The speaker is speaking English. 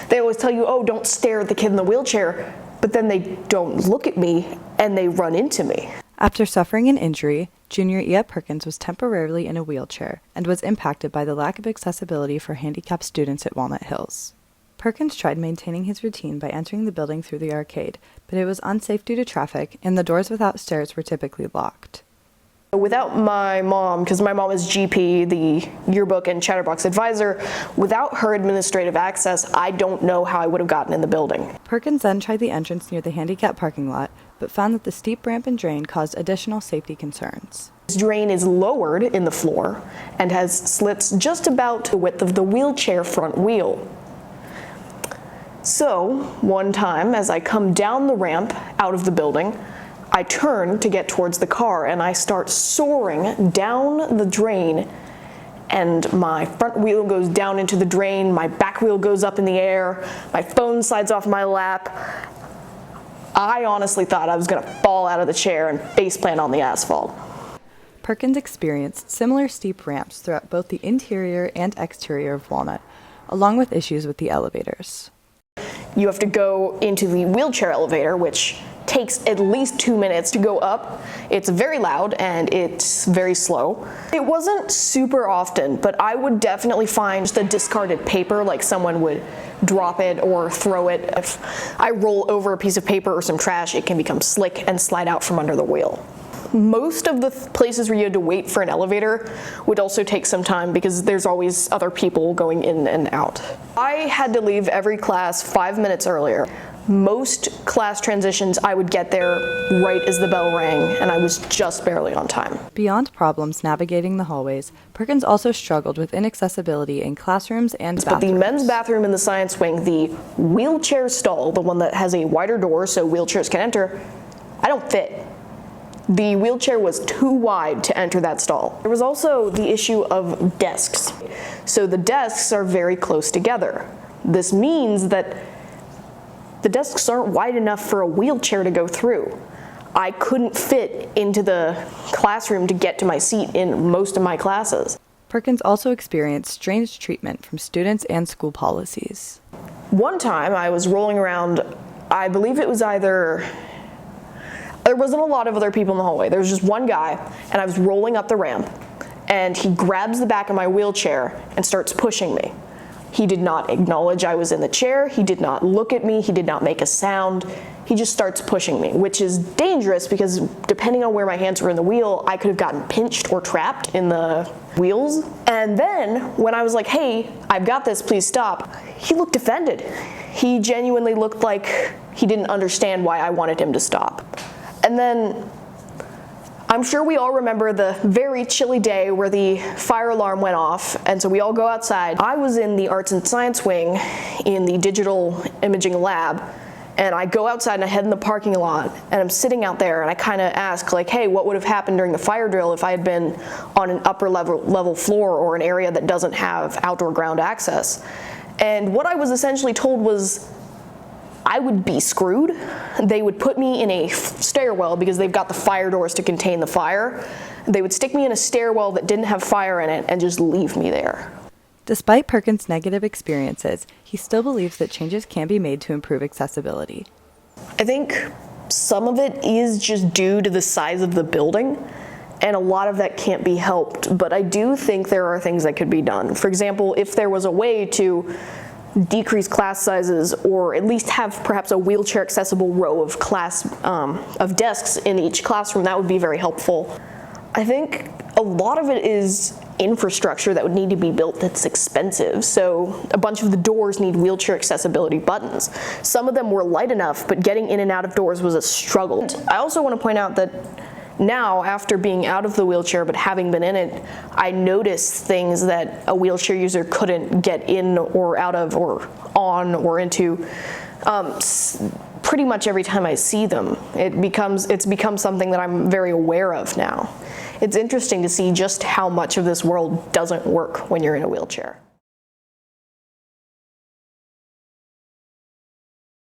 They always tell you, oh, don't stare at the kid in the wheelchair, but then they don't look at me and they run into me. After suffering an injury, Junior E. Perkins was temporarily in a wheelchair and was impacted by the lack of accessibility for handicapped students at Walnut Hills. Perkins tried maintaining his routine by entering the building through the arcade, but it was unsafe due to traffic, and the doors without stairs were typically locked. Without my mom, because my mom is GP, the yearbook and Chatterbox advisor, without her administrative access, I don't know how I would have gotten in the building. Perkins then tried the entrance near the handicap parking lot, but found that the steep ramp and drain caused additional safety concerns. This drain is lowered in the floor and has slits just about the width of the wheelchair front wheel. So, one time, as I come down the ramp out of the building, I turn to get towards the car and I start soaring down the drain, and my front wheel goes down into the drain, my back wheel goes up in the air, my phone slides off my lap. I honestly thought I was going to fall out of the chair and faceplant on the asphalt. Perkins experienced similar steep ramps throughout both the interior and exterior of Walnut, along with issues with the elevators. You have to go into the wheelchair elevator, which takes at least 2 minutes to go up. It's very loud and it's very slow. It wasn't super often, but I would definitely find just a discarded paper, like someone would drop it or throw it. If I roll over a piece of paper or some trash, it can become slick and slide out from under the wheel. Most of the places where you had to wait for an elevator would also take some time because there's always other people going in and out. I had to leave every class 5 minutes earlier. Most class transitions, I would get there right as the bell rang, and I was just barely on time. Beyond problems navigating the hallways, Perkins also struggled with inaccessibility in classrooms and bathrooms. But the men's bathroom in the science wing, the wheelchair stall, the one that has a wider door so wheelchairs can enter, I don't fit. The wheelchair was too wide to enter that stall. There was also the issue of desks. So the desks are very close together. This means that the desks aren't wide enough for a wheelchair to go through. I couldn't fit into the classroom to get to my seat in most of my classes. Perkins also experienced strange treatment from students and school policies. One time I was rolling around, I believe it was there wasn't a lot of other people in the hallway. There was just one guy, and I was rolling up the ramp, and he grabs the back of my wheelchair and starts pushing me. He did not acknowledge I was in the chair, he did not look at me, he did not make a sound. He just starts pushing me, which is dangerous because depending on where my hands were in the wheel, I could have gotten pinched or trapped in the wheels. And then when I was like, hey, I've got this, please stop, he looked offended. He genuinely looked like he didn't understand why I wanted him to stop. And then I'm sure we all remember the very chilly day where the fire alarm went off, and so we all go outside. I was in the arts and science wing in the digital imaging lab, and I go outside and I head in the parking lot, and I'm sitting out there and I kind of ask, like, hey, what would have happened during the fire drill if I had been on an upper level floor or an area that doesn't have outdoor ground access? And what I was essentially told was I would be screwed. They would put me in a stairwell because they've got the fire doors to contain the fire. They would stick me in a stairwell that didn't have fire in it and just leave me there. Despite Perkins' negative experiences, he still believes that changes can be made to improve accessibility. I think some of it is just due to the size of the building, and a lot of that can't be helped, but I do think there are things that could be done. For example, if there was a way to decrease class sizes, or at least have perhaps a wheelchair accessible row of desks in each classroom, that would be very helpful. I think a lot of it is infrastructure that would need to be built that's expensive. So a bunch of the doors need wheelchair accessibility buttons. Some of them were light enough, but getting in and out of doors was a struggle. I also want to point out that now, after being out of the wheelchair but having been in it, I notice things that a wheelchair user couldn't get in or out of or on or into pretty much every time I see them. It's become something that I'm very aware of now. It's interesting to see just how much of this world doesn't work when you're in a wheelchair.